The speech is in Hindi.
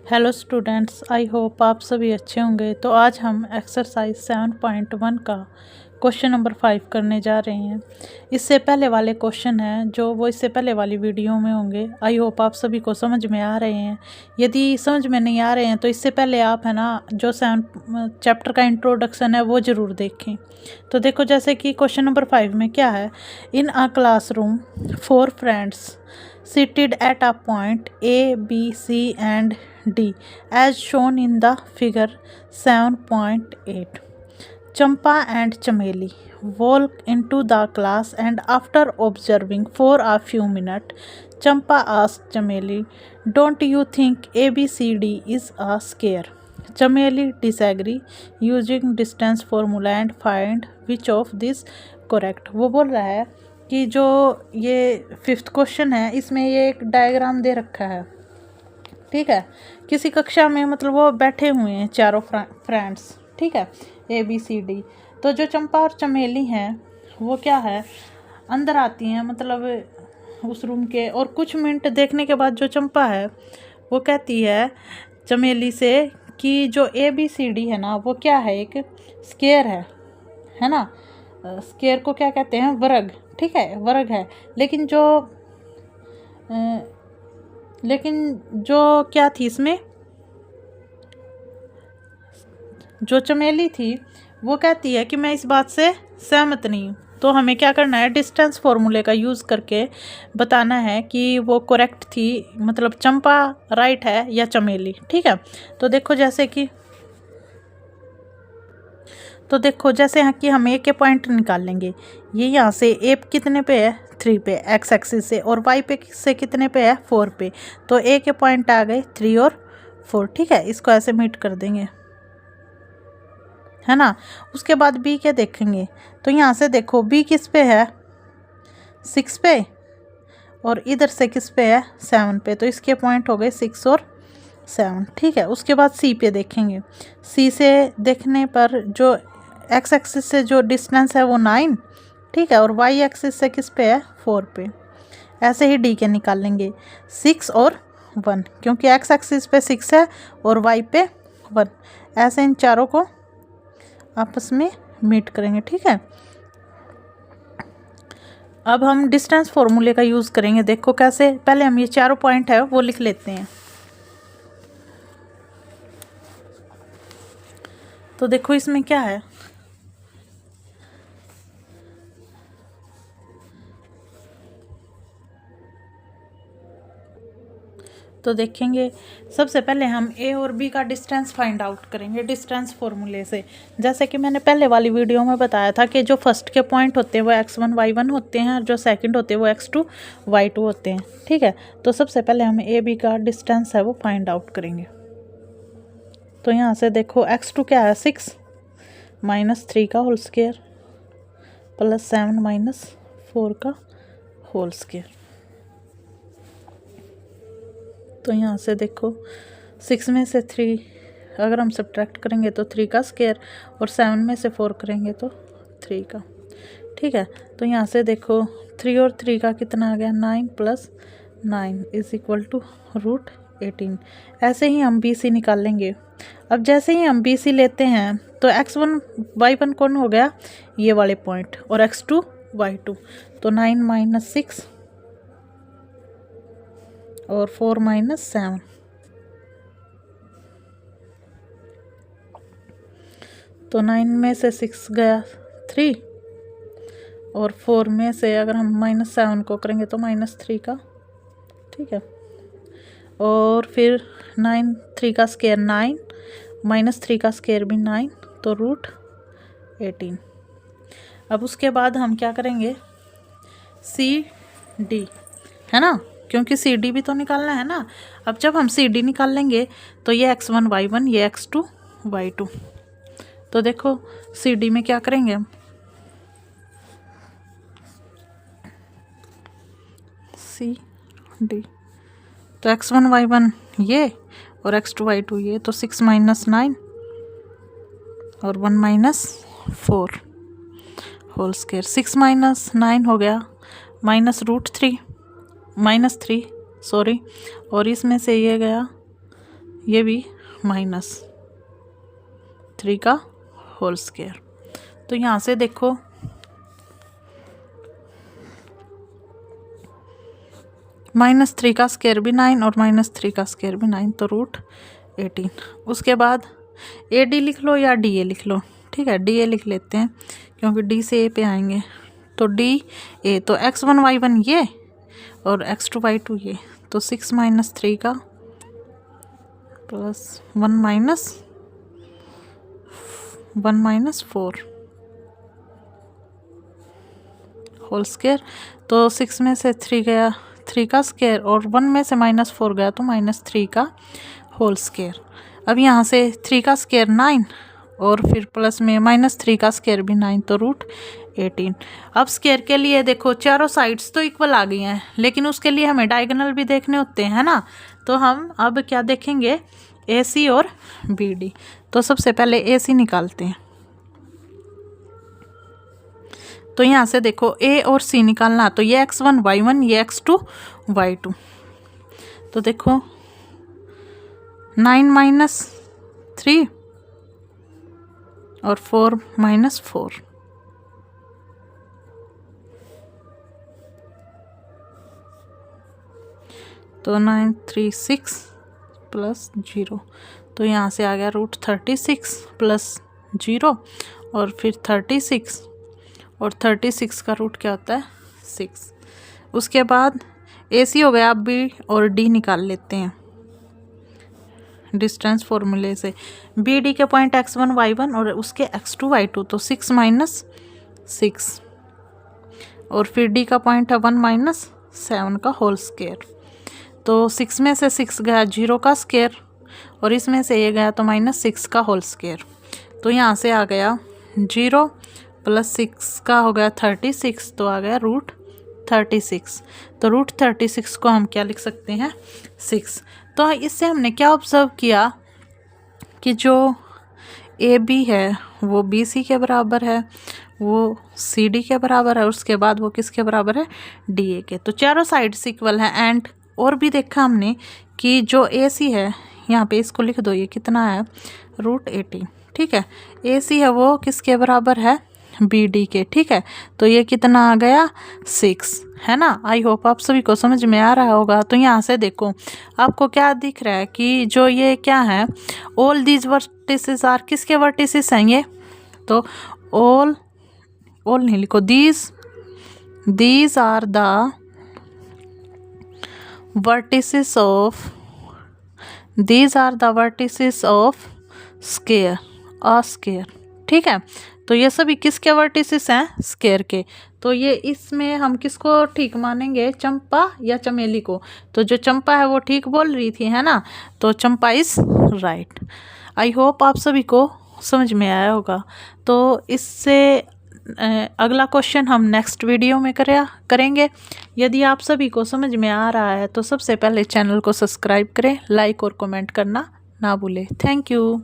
हेलो स्टूडेंट्स, आई होप आप सभी अच्छे होंगे। तो आज हम एक्सरसाइज 7.1 का क्वेश्चन नंबर 5 करने जा रहे हैं। इससे पहले वाले क्वेश्चन हैं जो वो इससे पहले वाली वीडियो में होंगे। आई होप आप सभी को समझ में आ रहे हैं। यदि समझ में नहीं आ रहे हैं तो इससे पहले आप है ना जो 7 चैप्टर का इंट्रोडक्शन है वो ज़रूर देखें। तो देखो, जैसे कि क्वेश्चन नंबर 5 में क्या है, in a classroom 4 friends seated at a point A, B, C and D as shown in the figure 7.8. Champa and Chameli walk into the class and after observing for a few minutes, Champa asked Chameli, "Don't you think ABCD is a square?" Chameli disagree using distance formula and find which of this correct. वो बोल रहा है कि जो ये 5th क्वेश्चन है इसमें ये एक डायग्राम दे रखा है। ठीक है, किसी कक्षा में मतलब वो बैठे हुए हैं चारों फ्रेंड्स। ठीक है, ABCD। तो जो चंपा और चमेली हैं वो क्या है, अंदर आती हैं मतलब उस रूम के, और कुछ मिनट देखने के बाद जो चंपा है वो कहती है चमेली से कि जो ABCD है ना वो क्या है, एक स्क्वायर है ना। स्क्वायर को क्या कहते हैं, वर्ग। ठीक है, वर्ग है। लेकिन जो क्या थी इसमें, जो चमेली थी वो कहती है कि मैं इस बात से सहमत नहीं हूँ। तो हमें क्या करना है, डिस्टेंस फॉर्मूले का यूज़ करके बताना है कि वो करेक्ट थी, मतलब चंपा राइट है या चमेली। ठीक है, तो देखो जैसे यहाँ कि हम ए के पॉइंट निकाल लेंगे। ये यहाँ से ए कितने पे है, 3 पे एक्स एक्सिस से, और वाई पे से कितने पे है, 4 पे। तो ए के पॉइंट आ गए 3 और 4। ठीक है, इसको ऐसे मीट कर देंगे, है ना। उसके बाद बी के देखेंगे, तो यहाँ से देखो बी किस पे है, 6 पे, और इधर से किस पे है, 7 पे। तो इसके पॉइंट हो गए 6 और 7। ठीक है, उसके बाद सी पे देखेंगे। सी से देखने पर जो एक्स एक्सिस से जो डिस्टेंस है वो 9। ठीक है, और वाई एक्सिस से किस पे है, 4 पे। ऐसे ही डी के निकाल लेंगे, 6 और 1, क्योंकि एक्स एक्सिस पे 6 है और वाई पे 1। ऐसे इन चारों को आपस में मीट करेंगे। ठीक है, अब हम डिस्टेंस फॉर्मूले का यूज़ करेंगे। देखो कैसे, पहले हम ये चारों पॉइंट है वो लिख लेते हैं। तो देखो इसमें क्या है, तो देखेंगे सबसे पहले हम ए और बी का डिस्टेंस फाइंड आउट करेंगे डिस्टेंस फॉर्मूले से। जैसे कि मैंने पहले वाली वीडियो में बताया था कि जो फर्स्ट के पॉइंट होते हैं वो x1 y1 होते हैं, और जो सेकंड होते हैं वो x2 y2 होते हैं। ठीक है, तो सबसे पहले हम ए बी का डिस्टेंस है वो फाइंड आउट करेंगे। तो यहाँ से देखो x2 क्या है, 6 -3 का होल स्क्वायर प्लस 7 -4 का होल स्क्वायर। तो यहाँ से देखो 6 में से 3 अगर हम सब्ट्रैक्ट करेंगे तो 3 का स्क्वायर, और 7 में से 4 करेंगे तो 3 का। ठीक है, तो यहाँ से देखो 3 और 3 का कितना आ गया, 9 + 9 = √18। ऐसे ही हम BC निकाल लेंगे। अब जैसे ही हम BC लेते हैं तो x1 y1 कौन हो गया, ये वाले पॉइंट, और x2 y2। तो 9 - 6 और 4 - 7। तो 9 में से 6 गया 3, और 4 में से अगर हम -7 को करेंगे तो -3 का। ठीक है, और फिर 9 3 का स्क्वायर 9 -3 का स्क्वायर भी 9, तो √18। अब उसके बाद हम क्या करेंगे, CD, है ना, क्योंकि CD भी तो निकालना है ना। अब जब हम CD निकाल लेंगे तो ये x1 y1, ये x2 y2। तो देखो CD में क्या करेंगे हम, CD, तो x1 y1 ये और x2 y2 ये, तो 6 - 9 और 1 - 4 होल स्क्वायर। 6 - 9 हो गया -√3 -3 सॉरी, और इसमें से ये गया ये भी -3 का होल स्क्वायर। तो यहाँ से देखो -3 का स्क्वायर भी 9 और -3 का स्क्वायर भी 9, तो √18। उसके बाद AD लिख लो या DA लिख लो, ठीक है, DA लिख लेते हैं क्योंकि D से A पे आएंगे। तो DA तो x1 y1 ये और x2 y2 ये, तो 6 - 3 का प्लस 1 - 4 होल स्क्वायर। तो 6 में से 3 गया 3 का स्क्वायर और 1 में से -4 गया तो -3 का होल स्क्वायर। अब यहाँ से 3 का स्क्वायर 9 और फिर प्लस में -3 का स्क्वायर भी 9, तो √18। अब स्क्वायर के लिए देखो चारों साइड्स तो इक्वल आ गई हैं, लेकिन उसके लिए हमें डायगोनल भी देखने होते हैं ना। तो हम अब क्या देखेंगे, AC और BD। तो सबसे पहले AC निकालते हैं। तो यहाँ से देखो A और C निकालना, तो ये x1 y1 ये x2 y2। तो देखो 9 - 3 और 4 - 4, तो 9 3 6 प्लस 0। तो यहाँ से आ गया √36 प्लस 0 और फिर 36 और 36 का रूट क्या होता है 6। उसके बाद AC हो गया, अब B और D निकाल लेते हैं डिस्टेंस फॉर्मूले से। BD के पॉइंट x1 y1 और उसके x2 y2, तो 6 - 6 और फिर D का पॉइंट है 1 - 7 का होल स्क्वायर। तो 6 में से 6 गया 0 का स्क्वायर और इसमें से ये गया तो -6 का होल स्क्वायर। तो यहाँ से आ गया 0 + 6 का हो गया 36, तो आ गया √36। तो √36 को हम क्या लिख सकते हैं 6। तो इससे हमने क्या ऑब्जर्व किया कि जो AB है वो BC के बराबर है, वो CD के बराबर है, उसके बाद वो किसके बराबर है DA के। तो चारों साइड्स इक्वल है। एंड और भी देखा हमने कि जो AC है, यहाँ पे इसको लिख दो, ये कितना है √18, ठीक है। AC है वो किसके बराबर है BD के, ठीक है। तो ये कितना आ गया 6, है ना। आई होप आप सभी को समझ में आ रहा होगा। तो यहाँ से देखो आपको क्या दिख रहा है कि जो ये क्या है, ऑल दीज वर्टिसेस आर, किसके वर्टिसेस हैं ये, तो ऑल नहीं लिखो, these are the vertices of square, a square, ठीक है। तो ये सभी किसके वर्टिसेस हैं स्क्वायर के। तो ये इसमें हम किसको ठीक मानेंगे, चंपा या चमेली को। तो जो चंपा है वो ठीक बोल रही थी, है ना, तो चंपा इज राइट। आई होप आप सभी को समझ में आया होगा। तो इससे अगला क्वेश्चन हम नेक्स्ट वीडियो में करेंगे। यदि आप सभी को समझ में आ रहा है तो सबसे पहले चैनल को सब्सक्राइब करें, लाइक और कमेंट करना ना भूलें। Thank you.